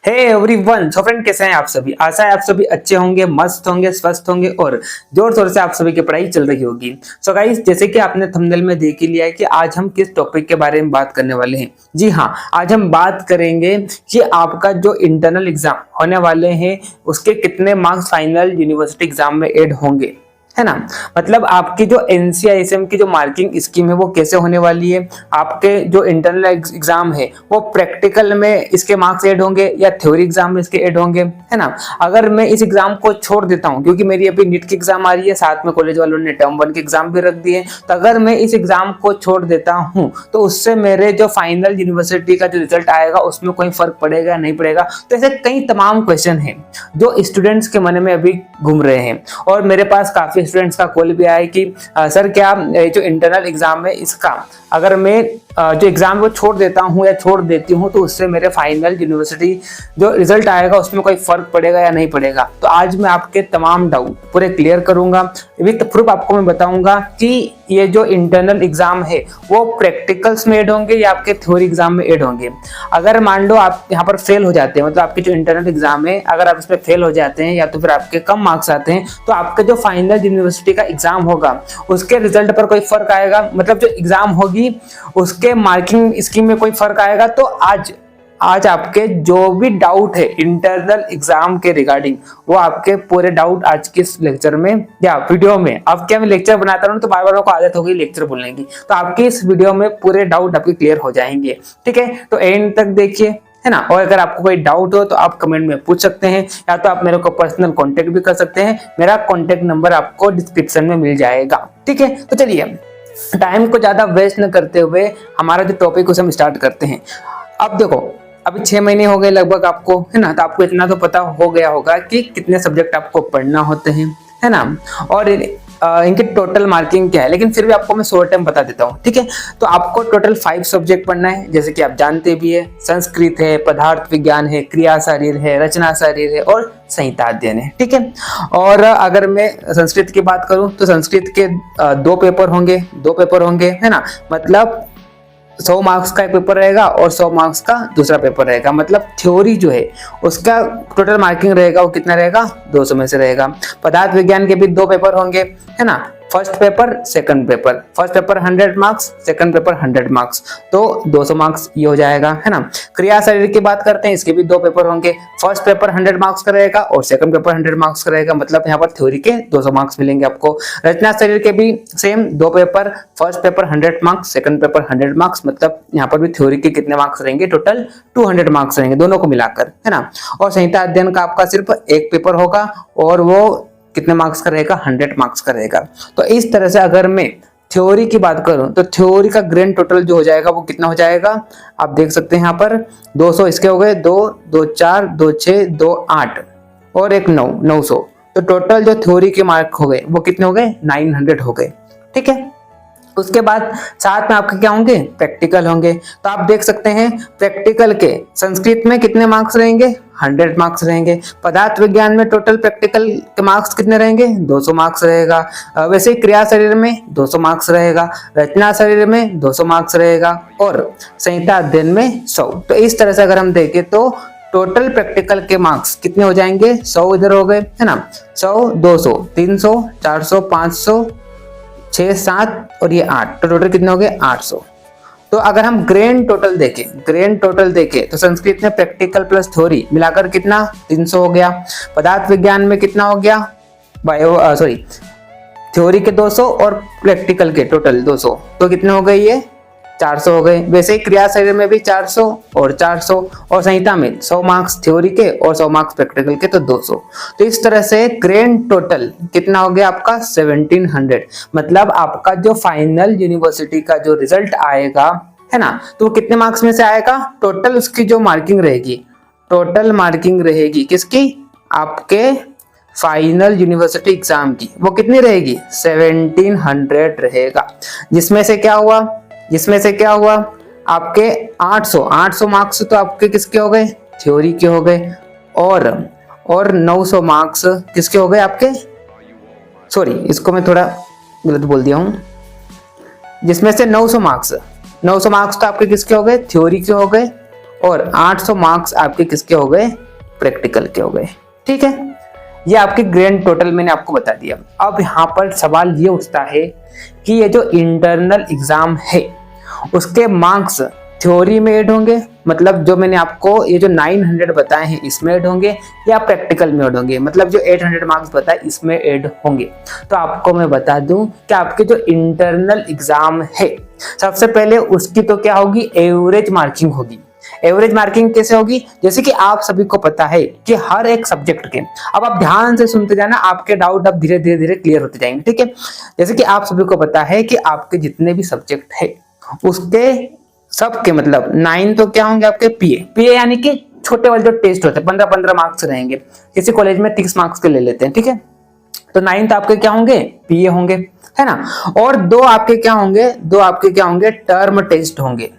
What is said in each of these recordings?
Hey everyone, so friend कैसे हैं आप सभी। आशा है आप सभी अच्छे होंगे, मस्त होंगे, स्वस्थ होंगे और जोर शोर से आप सभी की पढ़ाई चल रही होगी। सो गाइस, जैसे कि आपने थंबनेल में देख ही लिया है कि आज हम किस टॉपिक के बारे में बात करने वाले हैं। जी हाँ, आज हम बात करेंगे कि आपका जो इंटरनल एग्जाम होने वाले हैं उसके कितने मार्क्स फाइनल यूनिवर्सिटी एग्जाम में ऐड होंगे, है ना। मतलब आपकी जो एनसीआईएसएम की जो मार्किंग स्कीम है वो कैसे होने वाली है, आपके जो इंटरनल एग्जाम है वो प्रैक्टिकल में इसके मार्क्स ऐड होंगे या थ्योरी एग्जाम में इसके ऐड होंगे, है ना। अगर मैं इस एग्जाम को छोड़ देता हूं, क्योंकि मेरी अभी नीट की एग्जाम आ रही है, साथ में कॉलेज वालों ने टर्म 1 के एग्जाम भी रख दिए, तो अगर मैं इस एग्जाम को छोड़ देता हूं तो उससे मेरे जो फाइनल यूनिवर्सिटी का जो रिजल्ट आएगा उसमें कोई फर्क पड़ेगा नहीं पड़ेगा। तो ऐसे कई तमाम क्वेश्चन है जो स्टूडेंट्स के मन में अभी घूम रहे हैं और मेरे पास काफी स्टूडेंट्स का कॉल भी आया है कि सर क्या जो इंटरनल एग्जाम है इसका अगर मैं जो एग्जाम को छोड़ देता हूं या छोड़ देती हूं तो उससे मेरे फाइनल यूनिवर्सिटी जो रिजल्ट आएगा उसमें कोई फर्क पड़ेगा या नहीं पड़ेगा। तो आज मैं आपके तमाम डाउट पूरे क्लियर करूंगा, विद प्रूफ आपको मैं बताऊंगा कि ये जो इंटरनल एग्जाम है वो प्रैक्टिकल्स में ऐड होंगे या आपके थ्योरी एग्जाम में ऐड होंगे। अगर मान लो आप यहाँ पर फेल हो जाते हैं, मतलब आपके जो इंटरनल एग्जाम है अगर आप इसमें फेल हो जाते हैं या तो फिर आपके कम मार्क्स आते हैं, तो आपका जो फाइनल यूनिवर्सिटी का एग्जाम होगा उसके रिजल्ट पर कोई फर्क आएगा, मतलब जो एग्जाम होगी उसके मार्किंग स्कीम में कोई फर्क आएगा। तो आज आपके जो भी डाउट है इंटरनल एग्जाम के रिगार्डिंग वो आपके पूरे डाउट आज के इस लेक्चर में या वीडियो में, अब क्या मैं लेक्चर बनाता हूँ तो बार बार को आदत हो गई लेक्चर बोलने की, तो आपके इस वीडियो में पूरे डाउट आपके क्लियर हो जाएंगे। ठीक है, तो एंड तक देखिए, है ना। और अगर आपको कोई डाउट हो तो आप कमेंट में पूछ सकते हैं या तो आप मेरे को पर्सनल कांटेक्ट भी कर सकते हैं। मेरा कांटेक्ट नंबर आपको डिस्क्रिप्शन में मिल जाएगा। ठीक है, तो चलिए टाइम को ज्यादा वेस्ट न करते हुए हमारा जो टॉपिक उसे हम स्टार्ट करते हैं। अब देखो, अभी 6 महीने हो गए लगभग आपको, है ना, तो आपको इतना तो पता हो गया होगा कि कितने सब्जेक्ट आपको पढ़ना होते हैं, है ना, और इनकी टोटल मार्किंग क्या है। लेकिन फिर भी आपको मैं शॉर्ट टाइम बता देता हूँ। ठीक है, तो आपको टोटल 5 सब्जेक्ट पढ़ना है, जैसे कि आप जानते भी है, संस्कृत है, पदार्थ विज्ञान है, क्रिया शरीर है, रचना शरीर है और संहिता अध्ययन है। ठीक है, और अगर मैं संस्कृत की बात करूं तो संस्कृत के 2 पेपर होंगे, है ना। मतलब 100 मार्क्स का एक पेपर रहेगा और 100 मार्क्स का दूसरा पेपर रहेगा। मतलब थ्योरी जो है उसका टोटल मार्किंग रहेगा वो कितना रहेगा, 200 में से रहेगा। पदार्थ विज्ञान के भी 2 पेपर होंगे, है ना, first paper second paper. First paper 100 marks, second paper 100 marks, तो 200 मार्क्स ये हो जाएगा, है ना। क्रिया शरीर की बात करते हैं, इसके भी 2 पेपर होंगे, फर्स्ट पेपर 100 मार्क्स का रहेगा और सेकंड पेपर 100 मार्क्स का रहेगा। मतलब यहाँ पर थ्योरी के 200 मार्क्स मिलेंगे आपको। रचना शरीर के भी same 2 paper, first paper 100 marks, second paper 100 marks. मतलब यहाँ पर भी थ्योरी के कितने मार्क्स रहेंगे, टोटल 200 मार्क्स रहेंगे दोनों को मिलाकर, है ना। और संहिता अध्ययन का आपका सिर्फ एक पेपर होगा और वो कितने मार्क्स का रहेगा, 100 मार्क्स का रहेगा। तो इस तरह से अगर मैं थ्योरी की बात करूं तो थ्योरी का ग्रैंड टोटल जो हो जाएगा वो कितना हो जाएगा, आप देख सकते हैं यहाँ पर 200 इसके हो गए, 2 2 4 2 6 2 8 और एक 9 900। तो टोटल जो थ्योरी के मार्क हो गए वो कितने हो गए, 900 हो गए। ठीक है, उसके बाद साथ में आपके क्या होंगे, प्रैक्टिकल होंगे। तो आप देख सकते हैं प्रैक्टिकल के संस्कृत में कितने मार्क्स रहेंगे, 100 मार्क्स रहेंगे। पदार्थ विज्ञान में टोटल प्रैक्टिकल के मार्क्स कितने रहेंगे, 200 मार्क्स रहेगा। वैसे ही क्रिया शरीर में 200 मार्क्स रहेगा, रचना शरीर में 200 मार्क्स रहेगा और संहिता अध्ययन में 100। तो इस तरह से अगर हम देखें तो टोटल प्रैक्टिकल के मार्क्स कितने हो जाएंगे, 100 इधर हो गए, है ना, 100 200 300 400 500 6 7 और ये 8, तो टोटल कितने हो गए, 800। तो अगर हम ग्रैंड टोटल देखें तो संस्कृत में प्रैक्टिकल प्लस थ्योरी मिलाकर कितना, 300 हो गया। पदार्थ विज्ञान में कितना हो गया, थ्योरी के 200 और प्रैक्टिकल के टोटल 200, तो कितने हो गए, ये 400 हो गए। वैसे ही क्रिया शरीर में भी 400 और 400 और संहिता में 100 मार्क्स थ्योरी के और 100 मार्क्स प्रैक्टिकल के, तो 200। तो इस तरह से ग्रैंड टोटल कितना हो गया आपका, 1700। मतलब आपका जो फाइनल यूनिवर्सिटी का जो रिजल्ट आएगा, है ना, तो कितने मार्क्स में से आएगा, टोटल उसकी जो मार्किंग रहेगी किसकी, आपके फाइनल यूनिवर्सिटी एग्जाम की, वो कितनी रहेगी, 1700 रहेगा। जिसमें से क्या हुआ आपके 800 मार्क्स तो आपके किसके हो गए, थ्योरी के हो गए और 900 मार्क्स किसके हो गए आपके, सॉरी इसको मैं थोड़ा गलत बोल दिया हूं, जिसमें से 900 मार्क्स तो आपके किसके हो गए, थ्योरी के हो गए और 800 मार्क्स आपके किसके हो गए, प्रैक्टिकल के हो गए। ठीक है, ये आपके ग्रैंड टोटल मैंने आपको बता दिया। अब यहाँ पर सवाल ये उठता है कि ये जो इंटरनल एग्जाम है उसके मार्क्स थ्योरी में ऐड होंगे, मतलब जो मैंने आपको ये जो 900 बताए हैं इसमें ऐड होंगे, या प्रैक्टिकल में ऐड होंगे, मतलब जो 800 मार्क्स बताए इसमें ऐड होंगे। तो आपको मैं बता दूं कि आपके जो इंटरनल एग्जाम है सबसे पहले उसकी तो क्या होगी, एवरेज मार्किंग होगी। एवरेज मार्किंग कैसे होगी, जैसे कि आप सभी को पता है कि हर एक सब्जेक्ट के, अब आप ध्यान से सुनते जाना, आपके डाउट अब धीरे धीरे क्लियर होते जाएंगे। ठीक है, जैसे कि आप सभी को पता है कि आपके जितने भी सब्जेक्ट है उसके सबके मतलब 9 तो क्या होंगे आपके पीए यानी कि छोटे वाले जो टेस्ट होते हैं 15-15 मार्क्स रहेंगे, किसी कॉलेज में 30 मार्क्स के ले लेते हैं। ठीक है, तो 9 तो आपके क्या होंगे, पीए होंगे, है ना। और दो आपके क्या होंगे टर्म टेस्ट होंगे।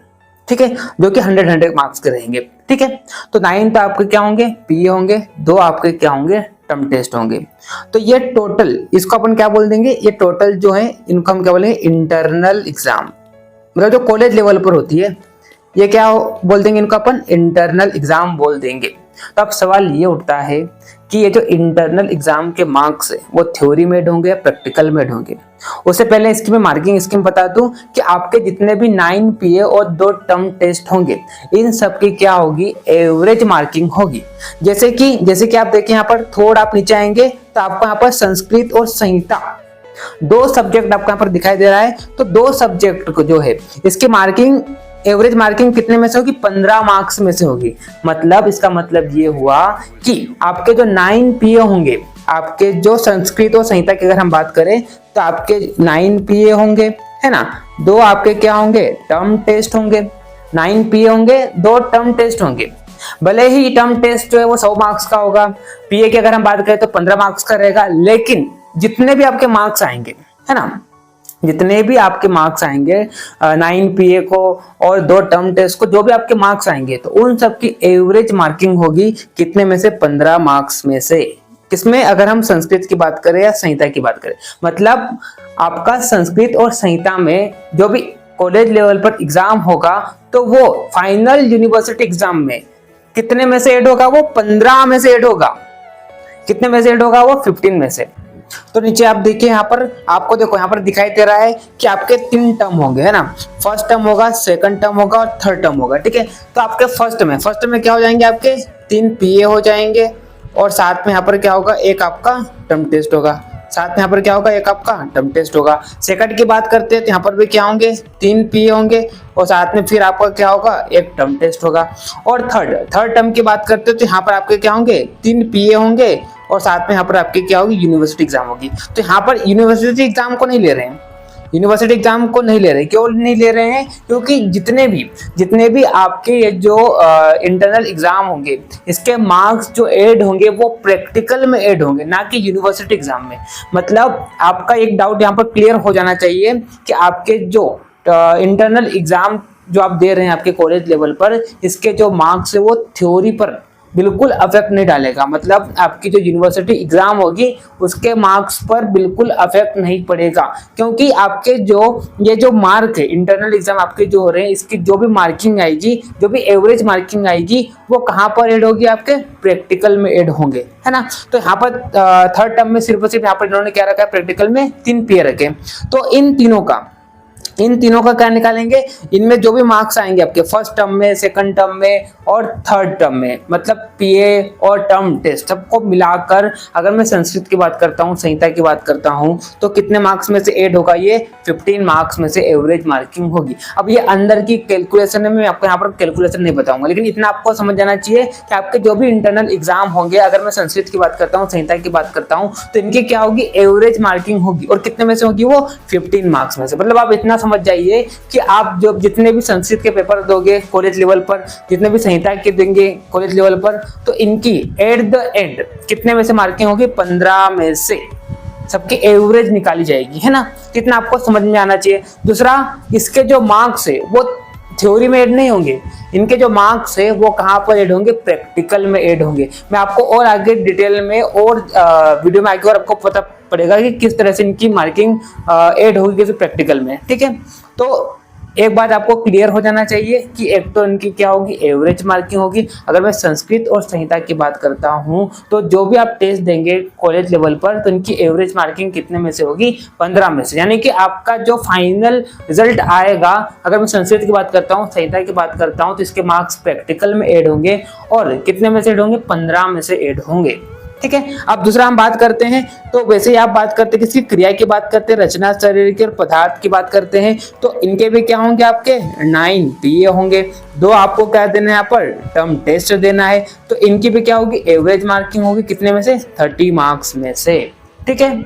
ठीक है, जो कि 100 मार्क्स के रहेंगे। ठीक है, तो 9 तो आपके क्या होंगे, पीए होंगे, दो आपके क्या होंगे, टर्म टेस्ट होंगे। तो ये टोटल, इसको अपन क्या बोल देंगे, ये टोटल जो है इनको हम क्या बोलेंगे, इंटरनल एग्जाम, मतलब जो कॉलेज लेवल पर होती है, ये क्या बोल देंगे, इनको अपन इंटरनल एग्जाम बोल देंगे। तो अब सवाल ये उठता है कि ये जो इंटरनल एग्जाम के मार्क्स है वो थ्योरी में ऐड होंगे या प्रैक्टिकल में ऐड होंगे। उससे पहले इसकी मैं मार्किंग स्कीम बता दूं कि आपके जितने भी 9 पीए और 2 टर्म टेस्ट होंगे इन सब की क्या होगी, एवरेज मार्किंग होगी। जैसे कि आप देखिए यहाँ पर थोड़ा आप नीचे आएंगे तो आपको यहाँ पर संस्कृत और संहिता 2 सब्जेक्ट आपको यहाँ पर दिखाई दे रहा है। तो 2 सब्जेक्ट को जो है इसकी मार्किंग, एवरेज मार्किंग कितने में से होगी, 15 मार्क्स में से होगी। मतलब इसका मतलब ये हुआ कि आपके जो 9 पीए होंगे, आपके जो संस्कृत और संहिता की अगर हम बात करें तो आपके 9 पीए होंगे, है ना, 2 आपके क्या होंगे, टर्म टेस्ट होंगे। 9 पीए होंगे, 2 टर्म टेस्ट होंगे। भले ही टर्म टेस्ट जो है वो 100 मार्क्स का होगा, पीए की अगर हम बात करें तो 15 मार्क्स का रहेगा, लेकिन जितने भी आपके मार्क्स आएंगे, है ना, जितने भी आपके मार्क्स आएंगे 9 पीए को और 2 टर्म टेस्ट को, जो भी आपके मार्क्स आएंगे तो उन सब की एवरेज मार्किंग होगी कितने में से, 15 मार्क्स में से। किसमें, अगर हम संस्कृत की बात करें या संहिता की बात करें, मतलब आपका संस्कृत और संहिता में जो भी कॉलेज लेवल पर एग्जाम होगा तो वो फाइनल यूनिवर्सिटी एग्जाम में कितने में से ऐड होगा, वो 15 में से ऐड होगा। कितने में से ऐड होगा, वो 15 में से। तो नीचे आप देखिए, यहाँ पर आपको देखो, यहाँ पर दिखाई दे रहा है कि आपके 3 टर्म होंगे, है ना, फर्स्ट टर्म होगा, सेकंड टर्म होगा और थर्ड टर्म होगा। ठीक है, तो आपके फर्स्ट में क्या हो जाएंगे, आपके 3 पीए हो जाएंगे और साथ में यहाँ पर क्या होगा, एक आपका टर्म टेस्ट होगा। साथ में यहाँ पर क्या होगा, एक आपका टर्म टेस्ट होगा। सेकंड की बात करते हैं तो यहाँ पर भी क्या होंगे, 3 पीए होंगे और साथ में फिर आपका क्या होगा, एक टर्म टेस्ट होगा। और थर्ड टर्म की बात करते हैं तो यहाँ पर आपके क्या होंगे, 3 पीए होंगे और साथ में यहाँ पर आपकी क्या होगी, यूनिवर्सिटी एग्जाम होगी। तो यहाँ पर यूनिवर्सिटी एग्जाम को नहीं ले रहे हैं, यूनिवर्सिटी एग्जाम को नहीं ले रहे। क्यों नहीं ले रहे हैं, क्योंकि जितने भी आपके ये जो इंटरनल एग्जाम होंगे इसके मार्क्स जो ऐड होंगे वो प्रैक्टिकल में ऐड होंगे, ना कि यूनिवर्सिटी एग्जाम में। मतलब आपका एक डाउट यहाँ पर क्लियर हो जाना चाहिए कि आपके जो इंटरनल एग्जाम जो आप दे रहे हैं आपके कॉलेज लेवल पर, इसके जो मार्क्स है वो थ्योरी पर बिल्कुल अफेक्ट नहीं डालेगा। मतलब आपकी जो यूनिवर्सिटी एग्जाम होगी उसके मार्क्स पर बिल्कुल अफेक्ट नहीं पड़ेगा, क्योंकि आपके ये जो मार्क है इंटरनल एग्जाम आपके जो हो रहे हैं, इसकी जो भी मार्किंग आएगी, जो भी एवरेज मार्किंग आएगी, वो कहाँ पर ऐड होगी, आपके प्रैक्टिकल में ऐड होंगे, है ना। तो यहाँ पर थर्ड टर्म में सिर्फ यहाँ पर इन्होंने क्या रखा है, प्रैक्टिकल में 3 पीए रखे। तो इन तीनों का क्या निकालेंगे, इनमें जो भी मार्क्स आएंगे आपके फर्स्ट टर्म में, सेकंड टर्म में और थर्ड टर्म में, मतलब पीए और टर्म टेस्ट सबको मिलाकर अगर मैं संस्कृत की बात करता हूँ, संहिता की बात करता हूँ, तो कितने मार्क्स में से ऐड होगा, ये 15 मार्क्स में से एवरेज मार्किंग होगी। अब ये अंदर की कैलकुलेशन है, मैं आपको यहाँ पर कैलकुलेशन नहीं बताऊंगा, लेकिन इतना आपको समझ जाना चाहिए कि आपके जो भी इंटरनल एग्जाम होंगे, अगर मैं संस्कृत की बात करता हूँ, संहिता की बात करता हूँ, तो इनकी क्या होगी, एवरेज मार्किंग होगी। और कितने में से होगी, वो 15 मार्क्स में से। मतलब आप इतना समझ जाइए कि आप जो जितने भी संस्कृत के पेपर दोगे कॉलेज लेवल पर, जितने भी संहिता के देंगे कॉलेज लेवल पर, तो इनकी एट द एंड कितने में से मार्किंग होगी, 15 में से सबकी एवरेज निकाली जाएगी, है ना। कितना आपको समझ में आना चाहिए। दूसरा, इसके जो मार्क्स है वो थ्योरी में ऐड नहीं होंगे, इनके जो मार्क्स है वो कहाँ पर ऐड होंगे, प्रैक्टिकल में ऐड होंगे। मैं आपको और आगे डिटेल में और वीडियो में आगे और आपको पता पड़ेगा कि किस तरह से इनकी मार्किंग ऐड होगी किसी प्रैक्टिकल में, ठीक है। तो एक बात आपको क्लियर हो जाना चाहिए कि एक तो इनकी क्या होगी, एवरेज मार्किंग होगी। अगर मैं संस्कृत और संहिता की बात करता हूं तो जो भी आप टेस्ट देंगे कॉलेज लेवल पर तो इनकी एवरेज मार्किंग कितने में से होगी, 15 में से। यानी कि आपका जो फाइनल रिजल्ट आएगा, अगर मैं संस्कृत की बात करता हूँ, संहिता की बात करता हूँ, तो इसके मार्क्स प्रैक्टिकल में ऐड होंगे और कितने में से ऐड होंगे, 15 में से ऐड होंगे। ठीक है। अब दूसरा हम बात करते हैं, तो वैसे ही आप बात करते हैं किसकी, क्रिया की बात करते हैं, रचना, शरीर की और पदार्थ की बात करते हैं, तो इनके भी क्या होंगे, आपके 9 टीए होंगे। दो आपको क्या देना है, यहाँ पर टर्म टेस्ट देना है, तो इनकी भी क्या होगी, एवरेज मार्किंग होगी कितने में से, 30 मार्क्स में से। ठीक है।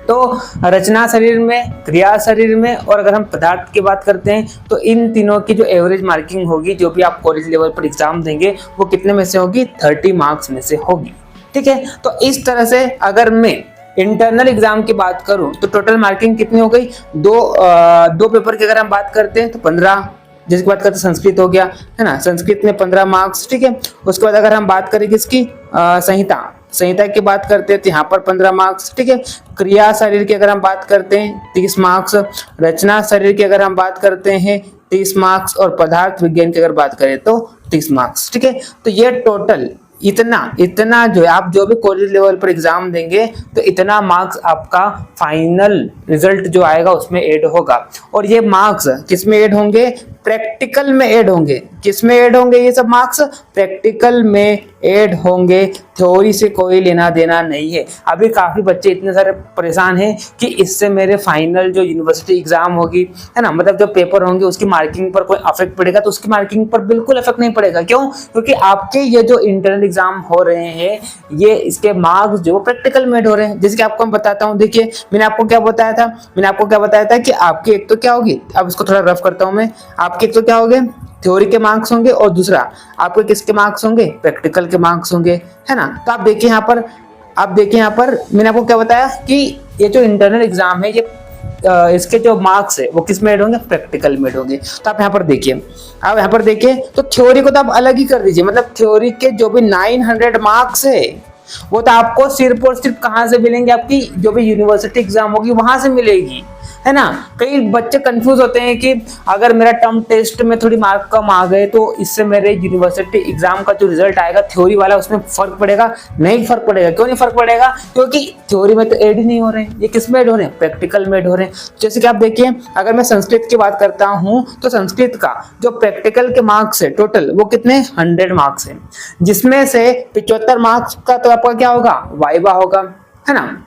तो रचना शरीर में, क्रिया शरीर में, और अगर हम पदार्थ की बात करते हैं तो इन तीनों की जो एवरेज मार्किंग होगी, जो भी आप कॉलेज लेवल पर एग्जाम देंगे, वो कितने में से होगी, 30 मार्क्स में से होगी। ठीक है। तो इस तरह से अगर मैं इंटरनल एग्जाम की बात करूं तो टोटल मार्किंग कितनी हो गई, दो पेपर की अगर हम बात करते हैं तो 15, जिसकी बात करते हैं संस्कृत हो गया, है ना, संस्कृत में 15 मार्क्स। ठीक है। उसके बाद अगर हम बात करें किसकी, संहिता की बात करते हैं तो यहाँ पर 15 मार्क्स। ठीक है। क्रिया शरीर की अगर हम बात करते हैं 30 मार्क्स, रचना शरीर की अगर हम बात करते हैं 30 मार्क्स, और पदार्थ विज्ञान की अगर बात करें तो 30 मार्क्स। ठीक है। तो ये टोटल इतना जो है, आप जो भी कॉलेज लेवल पर एग्जाम देंगे तो इतना मार्क्स आपका फाइनल रिजल्ट जो आएगा उसमें ऐड होगा। और ये मार्क्स किस में ऐड होंगे, प्रैक्टिकल में ऐड होंगे। किस में ऐड होंगे, ये सब मार्क्स प्रैक्टिकल में ऐड होंगे, थ्योरी से कोई लेना देना नहीं है। अभी काफी बच्चे इतने सारे परेशान हैं कि इससे मेरे फाइनल जो यूनिवर्सिटी एग्जाम होगी, है ना, मतलब जो पेपर होंगे उसकी मार्किंग पर कोई अफेक्ट पड़ेगा, तो उसकी मार्किंग पर बिल्कुल अफेक्ट नहीं पड़ेगा। क्यों? क्योंकि आपके ये जो इंटरनल एग्जाम हो रहे हैं, ये इसके मार्क्स जो प्रैक्टिकल में ऐड हो रहे हैं। जैसे कि आपको मैं बताता हूँ, देखिए मैंने आपको क्या बताया था कि आपकी एक तो क्या होगी, अब इसको थोड़ा रफ करता हूँ मैं, आपके एक तो क्या होंगे, थ्योरी के मार्क्स होंगे, और दूसरा आपके किसके मार्क्स होंगे, प्रैक्टिकल के मार्क्स होंगे, है ना। तो आप देखिए यहाँ पर मैंने आपको क्या बताया कि ये जो इंटरनल एग्जाम है, ये इसके जो मार्क्स है वो किस में ऐड होंगे, प्रैक्टिकल में ऐड होंगे। तो आप यहाँ पर देखिए, तो थ्योरी को तो आप अलग ही कर दीजिए, मतलब थ्योरी के जो भी 900 मार्क्स है वो तो आपको सिर्फ और सिर्फ कहाँ से मिलेंगे, आपकी जो भी यूनिवर्सिटी एग्जाम होगी वहां से मिलेगी, है ना। कई बच्चे कंफ्यूज होते हैं कि अगर मेरा टर्म टेस्ट में थोड़ी मार्क कम आ गए तो इससे मेरे यूनिवर्सिटी एग्जाम का जो रिजल्ट आएगा थ्योरी वाला, उसमें फर्क पड़ेगा। नहीं फर्क पड़ेगा। क्यों नहीं फर्क पड़ेगा? क्योंकि थ्योरी में तो ऐड ही नहीं हो रहे हैं, ये किस में ऐड हो रहे हैं, प्रैक्टिकल में ऐड हो रहे हैं। जैसे कि आप देखिए, अगर मैं संस्कृत की बात करता हूं तो संस्कृत का जो प्रैक्टिकल के मार्क्स है टोटल, वो कितने 100 मार्क्स है, जिसमें से 75 मार्क्स का तो आपका क्या होगा, वाइवा होगा, है ना।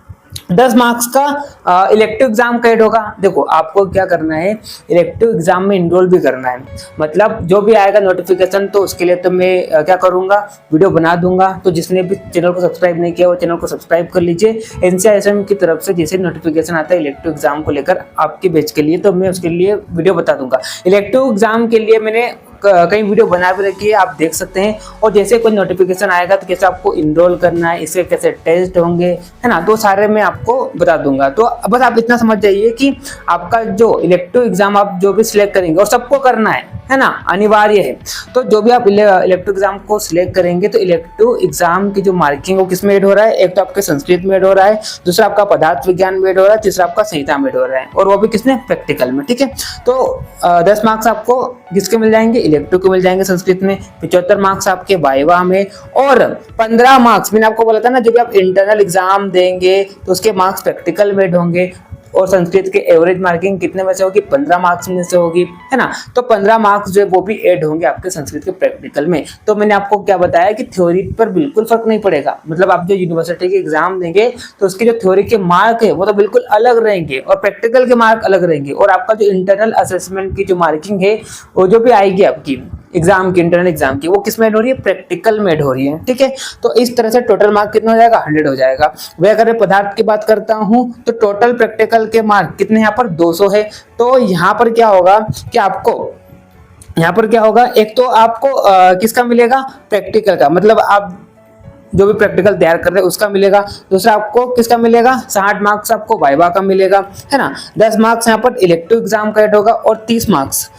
10 मार्क्स का इलेक्टिव एग्जाम का ऐड होगा। देखो आपको क्या करना है, इलेक्टिव एग्जाम में इनरोल भी करना है, मतलब जो भी आएगा नोटिफिकेशन तो उसके लिए तो मैं क्या करूंगा, वीडियो बना दूंगा। तो जिसने भी चैनल को सब्सक्राइब नहीं किया वो चैनल को सब्सक्राइब कर लीजिए। NCISM की तरफ से जैसे नोटिफिकेशन आता है इलेक्टिव एग्जाम को लेकर आपके बैच के लिए, तो मैं उसके लिए वीडियो बता दूंगा। इलेक्टिव एग्जाम के लिए मैंने कई वीडियो बना भी रखी है, आप देख सकते हैं। और जैसे कोई नोटिफिकेशन आएगा तो कैसे आपको इनरोल करना है, इसके कैसे टेस्ट होंगे, है ना, तो सारे मैं आपको बता दूंगा। तो बस आप इतना समझ जाइए कि आपका जो इलेक्टिव एग्जाम आप जो भी सिलेक्ट करेंगे, और सबको करना है ना, अनिवार्य है। तो जो भी आप इलेक्टिव एग्जाम को सिलेक्ट करेंगे तो इलेक्टिव एग्जाम की जो मार्किंग वो किसमें ऐड हो रहा है, एक तो आपके संस्कृत में ऐड हो रहा है, दूसरा आपका पदार्थ विज्ञान में ऐड हो रहा है, तीसरा आपका संहिता में ऐड हो रहा है, और वो भी किसमें, प्रैक्टिकल में। ठीक है। तो 10 मार्क्स आपको किसके मिल जाएंगे, इलेक्टिव को मिल जाएंगे संस्कृत में, 75 मार्क्स आपके वाइवा में, और 15 मार्क्स मैंने आपको बोला था ना, जब भी आप इंटरनल एग्जाम देंगे तो उसके मार्क्स प्रैक्टिकल में होंगे। और संस्कृत के एवरेज मार्किंग कितने में से होगी, 15 मार्क्स में से होगी, है ना। तो 15 मार्क्स जो है वो भी ऐड होंगे आपके संस्कृत के प्रैक्टिकल में। तो मैंने आपको क्या बताया कि थ्योरी पर बिल्कुल फर्क नहीं पड़ेगा, मतलब आप जो यूनिवर्सिटी के एग्जाम देंगे तो उसके जो थ्योरी के मार्क है वो तो बिल्कुल अलग रहेंगे, और प्रैक्टिकल के मार्क अलग रहेंगे। और आपका जो इंटरनल असेसमेंट की जो मार्किंग है वो जो भी आएगी आपकी एग्जाम की, इंटरनल एग्जाम की, वो किस में ऐड हो रही है, प्रैक्टिकल में ऐड हो रही है। ठीक है। तो इस तरह से टोटल मार्क कितना हो जाएगा, 100 हो जाएगा। वह अगर मैं पदार्थ की बात करता हूं तो टोटल प्रैक्टिकल के मार्क कितने, यहाँ पर 200 है। तो यहाँ पर क्या होगा कि आपको यहाँ पर क्या होगा, एक तो आपको किसका मिलेगा, प्रैक्टिकल का, मतलब आप जो भी प्रैक्टिकल तैयार कर रहे हैं उसका मिलेगा। दूसरा आपको किसका मिलेगा, 60 मार्क्स आपको वाइवा का मिलेगा, है ना। 10 मार्क्स यहाँ पर इलेक्टिव एग्जाम का ऐड होगा और 30 मार्क्स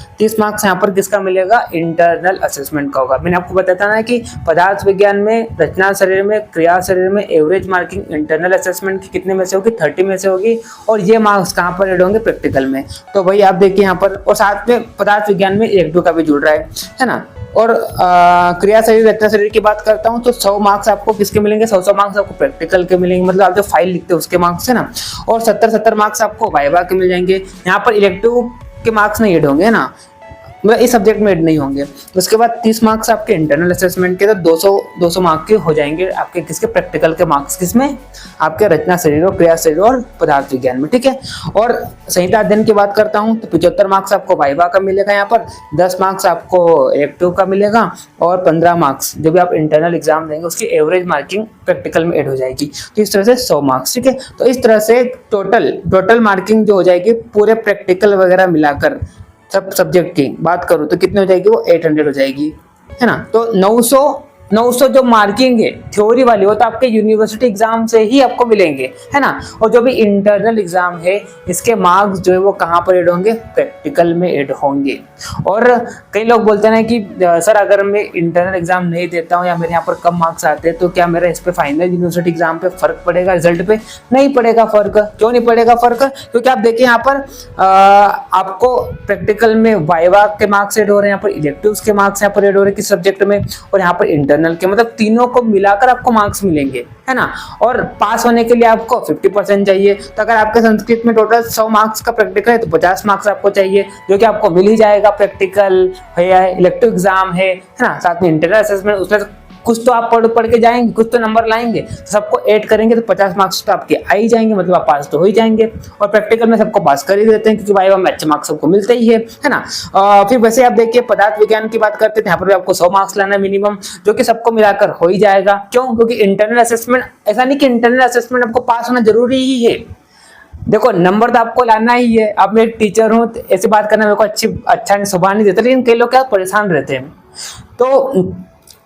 यहाँ पर किसका मिलेगा, इंटरनल असेसमेंट का होगा। मैंने आपको बताया था ना कि पदार्थ विज्ञान में, रचना शरीर में, क्रिया शरीर में एवरेज मार्किंग इंटरनल असेसमेंट की कितने में से होगी, 30 में से होगी, और ये मार्क्स कहाँ पर ऐड होंगे, प्रैक्टिकल में। तो भाई आप देखिए यहाँ पर, और साथ में पदार्थ विज्ञान में इलेक्टिव का भी जुड़ रहा है ना। और क्रिया शरीर, रचना शरीर की बात करता हूँ तो 100 मार्क्स आपको किसके मिलेंगे, 100 मार्क्स आपको प्रैक्टिकल के मिलेंगे, मतलब आप जो फाइल लिखते हो उसके मार्क्स है ना। और 70 मार्क्स आपको वाइवा के मिल जाएंगे। यहाँ पर इलेक्टिव के मार्क्स नहीं ऐड होंगे, है ना, मतलब इस सब्जेक्ट में ऐड नहीं होंगे। उसके बाद 30 मार्क्स आपके इंटरनल असेसमेंट के, तो 200 मार्क्स के हो जाएंगे आपके किसके, प्रैक्टिकल के मार्क्स किसमें, आपके रचना शरीर और क्रिया शरीर और पदार्थ विज्ञान में, ठीक है। और संहिता अध्ययन की बात करता हूँ तो 75 मार्क्स आपको वाइवा का मिलेगा यहाँ पर, 10 मार्क्स आपको इलेक्टिव का मिलेगा, और 15 मार्क्स जो भी आप इंटरनल एग्जाम देंगे उसकी एवरेज मार्किंग प्रैक्टिकल में ऐड हो जाएगी। तो इस तरह से 100 मार्क्स, ठीक है। तो इस तरह से टोटल मार्किंग जो हो जाएगी पूरे प्रैक्टिकल वगैरह मिलाकर, सब सब्जेक्ट की बात करूँ तो कितने हो जाएगी, वो 800 हो जाएगी, है ना। तो 900 जो मार्किंग है थ्योरी वाली, वो तो आपके यूनिवर्सिटी एग्जाम से ही आपको मिलेंगे, है ना। और जो भी इंटरनल एग्जाम है इसके मार्क्स जो है वो कहाँ पर ऐड होंगे, प्रैक्टिकल में ऐड होंगे। और कई लोग बोलते हैं कि सर अगर मैं इंटरनल एग्जाम नहीं देता हूँ या मेरे यहाँ पर कम मार्क्स आते हैं तो क्या मेरा इस पे फाइनल यूनिवर्सिटी एग्जाम पे फर्क पड़ेगा, रिजल्ट पे? नहीं पड़ेगा फर्क। क्यों नहीं पड़ेगा फर्क? क्योंकि आप देखिए यहाँ पर आपको प्रैक्टिकल में वाइवा के मार्क्स ऐड हो रहे हैं, यहाँ पर इलेक्टिव्स के मार्क्स यहाँ पर ऐड हो रहे हैं किस सब्जेक्ट में, और यहाँ पर इंटरनल के, मतलब तीनों को मिलाकर आपको मार्क्स मिलेंगे, है ना। और पास होने के लिए आपको 50% चाहिए। तो अगर आपके संस्कृत में टोटल 100 मार्क्स का प्रैक्टिकल है तो 50 मार्क्स आपको चाहिए, जो कि आपको मिल ही जाएगा। प्रैक्टिकल है, इलेक्टिव एग्जाम है ना, साथ में इंटरनल असेसमेंट, उसमें कुछ तो आप पढ़ के जाएंगे, कुछ तो नंबर लाएंगे, तो सबको ऐड करेंगे तो 50 मार्क्स तो आपके आ ही जाएंगे, मतलब आप पास तो हो ही जाएंगे। और प्रैक्टिकल में सबको पास कर ही देते हैं क्योंकि वाइवा में अच्छे मार्क्स सबको मिलते ही है ना। फिर वैसे आप देखिए पदार्थ विज्ञान की बात करते हैं, यहाँ पर भी आपको 100 मार्क्स लाना है मिनिमम, जो कि सबको मिलाकर हो ही जाएगा। क्यों? क्योंकि इंटरनल असेसमेंट, ऐसा नहीं कि इंटरनल असेसमेंट आपको पास होना जरूरी ही है, देखो नंबर तो आपको लाना ही है। अब मैं टीचर हूँ तो ऐसी बात करना मेरे को अच्छा स्वभाव नहीं देता, लेकिन कई लोग क्या परेशान रहते हैं। तो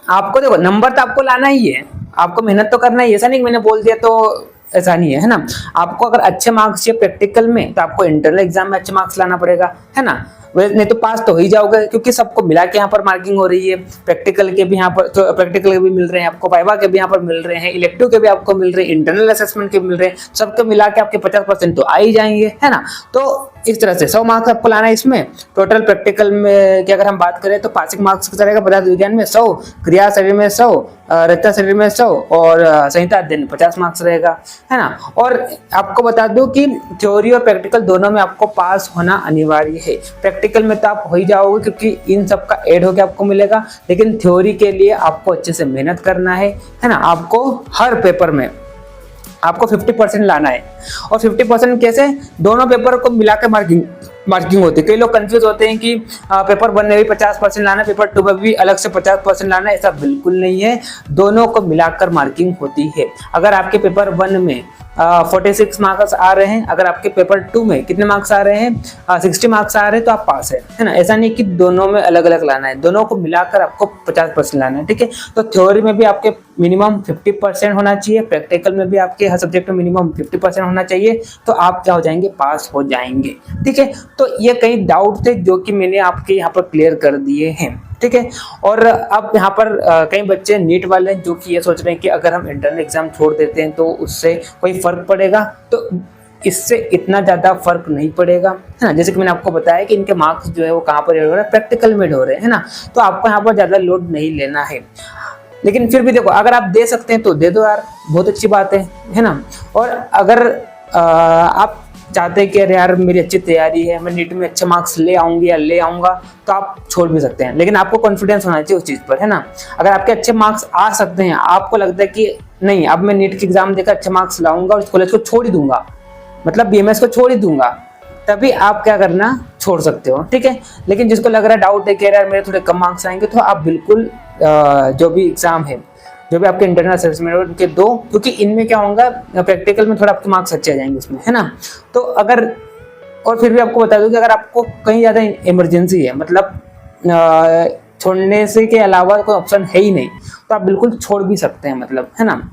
आपको देखो नंबर तो आपको लाना ही है, आपको मेहनत तो करना ही है, ऐसा नहीं कि मैंने बोल दिया तो ऐसा नहीं है ना। आपको अगर अच्छे मार्क्स चाहिए प्रैक्टिकल में तो आपको इंटरनल एग्जाम में अच्छे मार्क्स लाना पड़ेगा, है ना। नहीं तो पास तो हो ही जाओगे, क्योंकि सबको मिला के यहाँ पर मार्किंग हो रही है। प्रैक्टिकल के भी यहाँ पर, तो प्रैक्टिकल के भी मिल रहे हैं आपको, वाइवा के भी यहाँ पर मिल रहे हैं, इलेक्टिव के भी आपको मिल रहे हैं, इंटरनल असेसमेंट के मिल रहे हैं, सबके मिला के आपके 50% तो आ ही जाएंगे, है ना। तो इस तरह से 100 मार्क्स आपको लाना है इसमें। टोटल प्रैक्टिकल में की अगर हम बात करें तो पासिंग मार्क्स कितना रहेगा, पदार्थ विज्ञान में 100, क्रिया शरीर में 100, रचना शरीर में 100, और संहिता अध्ययन में 50 मार्क्स रहेगा, है ना। और आपको बता दूं कि थ्योरी और प्रैक्टिकल दोनों में आपको पास होना अनिवार्य है। प्रैक्टिकल में तो आप हो ही जाओगे क्योंकि इन सब का ऐड होकर आपको मिलेगा, लेकिन थ्योरी के लिए आपको अच्छे से मेहनत करना है ना। आपको हर पेपर में आपको 50% लाना है। और 50% कैसे, दोनों पेपर को मिलाकर मार्किंग होती है। कई लोग कंफ्यूज होते हैं कि पेपर 1 में भी 50% लाना है, पेपर 2 में भी अलग से 50% लाना है, ऐसा बिल्कुल नहीं है। दोनों को मिलाकर मार्किंग होती है। अगर आपके पेपर 1 में 46 मार्क्स आ रहे हैं, अगर आपके पेपर 2 में कितने मार्क्स आ रहे हैं, 60 मार्क्स आ रहे हैं, तो आप पास है ना। ऐसा नहीं कि दोनों में अलग अलग लाना है, दोनों को मिलाकर आपको 50% लाना है, ठीक है। तो थ्योरी में भी आपके मिनिमम 50% होना चाहिए, प्रैक्टिकल में भी आपके हर सब्जेक्ट में मिनिमम 50% होना चाहिए, तो आप क्या हो जाएंगे, पास हो जाएंगे, ठीक है। तो ये कई डाउट थे जो कि मैंने आपके यहाँ पर क्लियर कर दिए हैं, ठीक है। और अब यहाँ पर कई बच्चे नीट वाले हैं जो कि ये सोच रहे हैं कि अगर हम इंटरनल एग्जाम छोड़ देते हैं तो उससे कोई फर्क पड़ेगा, तो इससे इतना ज्यादा फर्क नहीं पड़ेगा, है ना। जैसे कि मैंने आपको बताया कि इनके मार्क्स जो है वो कहाँ पर हो रहे हैं, प्रैक्टिकल में हो रहे हैं, है ना। तो आपको यहाँ पर ज्यादा लोड नहीं लेना है, लेकिन फिर भी देखो अगर आप दे सकते हैं तो दे दो यार, बहुत अच्छी बात है ना। और अगर आप चाहते हैं कि अरे यार मेरी अच्छी तैयारी है, मैं नीट में अच्छे मार्क्स ले आऊंगी या ले आऊंगा, तो आप छोड़ भी सकते हैं, लेकिन आपको कॉन्फिडेंस होना चाहिए उस चीज पर, है ना। अगर आपके अच्छे मार्क्स आ सकते हैं, आपको लगता है कि नहीं अब मैं नीट की एग्जाम देकर अच्छे मार्क्स लाऊंगा और इस कॉलेज को छोड़ ही दूंगा, मतलब BMS को छोड़ ही दूंगा, तभी आप क्या करना, छोड़ सकते हो, ठीक है। लेकिन जिसको लग रहा है डाउट है कि यार मेरे थोड़े कम मार्क्स आएंगे, तो आप बिल्कुल जो भी एग्जाम है, जो भी आपके इंटरनल असेसमेंट उनके दो, क्योंकि इनमें क्या होगा, प्रैक्टिकल में थोड़ा आपके मार्क्स अच्छे आ जाएंगे उसमें, है ना। तो अगर, और फिर भी आपको बता दूं कि अगर आपको कहीं ज़्यादा इमरजेंसी है, मतलब छोड़ने से के अलावा कोई ऑप्शन है ही नहीं, तो आप बिल्कुल छोड़ भी सकते हैं, मतलब, है ना।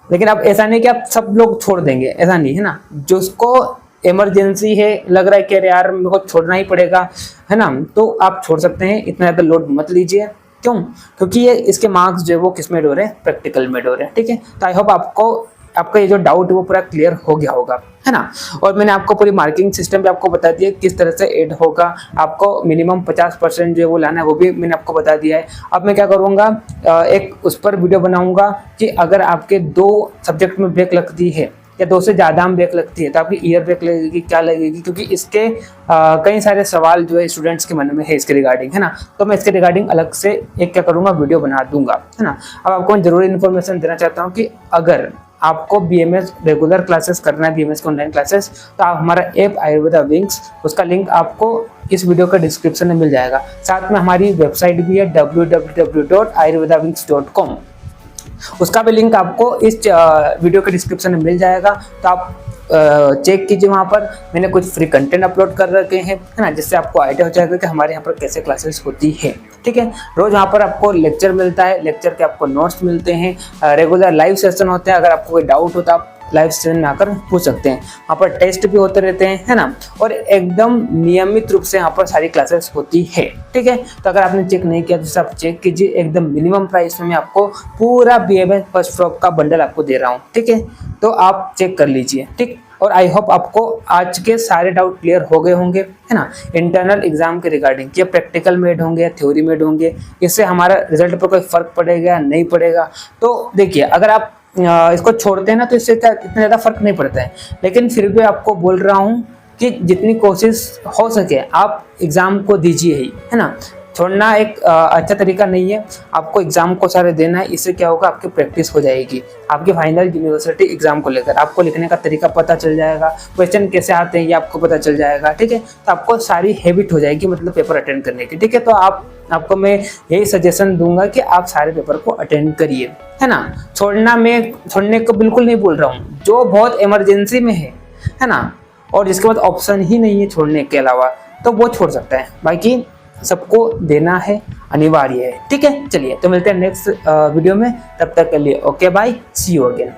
लेकिन अब ऐसा नहीं कि आप सब लोग छोड़ देंगे, ऐसा नहीं है ना। जिसको इमरजेंसी है, लग रहा है कि अरे यार मेरे को छोड़ना ही पड़ेगा, है ना, तो आप छोड़ सकते हैं। इतना ज़्यादा लोड मत लीजिए। क्यों? क्योंकि ये इसके मार्क्स जो है वो किस में हो रहे हैं, प्रैक्टिकल में हो रहे हैं, ठीक है। तो आई होप आपका ये जो डाउट है वो पूरा क्लियर हो गया होगा, है ना। और मैंने आपको पूरी मार्किंग सिस्टम भी आपको बता दिया किस तरह से ऐड होगा। आपको मिनिमम 50% जो है वो लाना है, वो भी मैंने आपको बता दिया है। अब मैं क्या करूँगा, एक उस पर वीडियो बनाऊंगा कि अगर आपके 2 सब्जेक्ट में ब्रेक लगती है या 2 से ज़्यादा में ब्रेक लगती है तो आपकी ईयर ब्रेक लगेगी, क्या लगेगी, क्योंकि इसके कई सारे सवाल जो है स्टूडेंट्स के मन में है इसके रिगार्डिंग, है ना। तो मैं इसके रिगार्डिंग अलग से एक क्या करूँगा, वीडियो बना दूंगा, है ना। अब आपको मैं जरूरी इन्फॉर्मेशन देना चाहता हूँ कि अगर आपको BMS रेगुलर क्लासेस करना है, BMS के ऑनलाइन क्लासेस, तो आप हमारा ऐप आयुर्वेदा विंग्स, उसका लिंक आपको इस वीडियो का डिस्क्रिप्शन में मिल जाएगा। साथ में हमारी वेबसाइट भी है www.ayurvedawings.com, उसका भी लिंक आपको इस वीडियो के डिस्क्रिप्शन में मिल जाएगा। तो आप चेक कीजिए, वहाँ पर मैंने कुछ फ्री कंटेंट अपलोड कर रखे हैं, है ना, जिससे आपको आइडिया हो जाएगा कि हमारे यहाँ पर कैसे क्लासेस होती है, ठीक है। रोज वहाँ पर आपको लेक्चर मिलता है, लेक्चर के आपको नोट्स मिलते हैं, रेगुलर लाइव सेशन होते हैं। अगर आपको कोई डाउट होता है आप लाइव सेशन में आकर पूछ सकते हैं। वहाँ पर टेस्ट भी होते रहते हैं, है ना, और एकदम नियमित रूप से यहाँ पर सारी क्लासेस होती है, ठीक है। तो अगर आपने चेक नहीं किया तो आप चेक कीजिए। एकदम मिनिमम प्राइस में मैं आपको पूरा BMS फर्स्ट फ्रॉक का बंडल आपको दे रहा हूँ, ठीक है। तो आप चेक कर लीजिए, ठीक। और आई होप आपको आज के सारे डाउट क्लियर हो गए होंगे, है ना, इंटरनल एग्जाम के रिगार्डिंग, कि प्रैक्टिकल मेड होंगे या थ्योरी मेड होंगे, इससे हमारा रिजल्ट पर कोई फर्क पड़ेगा या नहीं पड़ेगा। तो देखिए, अगर आप इसको छोड़ते हैं ना तो इससे इतना ज़्यादा फर्क नहीं पड़ता है। लेकिन फिर भी आपको बोल रहा हूँ कि जितनी कोशिश हो सके आप एग्ज़ाम को दीजिए ही, है ना। छोड़ना एक अच्छा तरीका नहीं है। आपको एग्जाम को सारे देना है। इससे क्या होगा, आपकी प्रैक्टिस हो जाएगी। आपके फाइनल यूनिवर्सिटी एग्जाम को लेकर आपको लिखने का तरीका पता चल जाएगा, क्वेश्चन कैसे आते हैं ये आपको पता चल जाएगा, ठीक है। तो आपको सारी हैबिट हो जाएगी, मतलब पेपर अटेंड करने की, ठीक है। तो आपको मैं यही सजेशन दूंगा कि आप सारे पेपर को अटेंड करिए, है ना। छोड़ने को बिल्कुल नहीं बोल रहा हूँ। जो बहुत इमरजेंसी में है ना, और जिसके बाद ऑप्शन ही नहीं है छोड़ने के अलावा, तो वो छोड़ सकता है। बाकी सबको देना है, अनिवार्य है, ठीक है। चलिए, तो मिलते हैं नेक्स्ट वीडियो में। तब तक के लिए okay bye, see you again.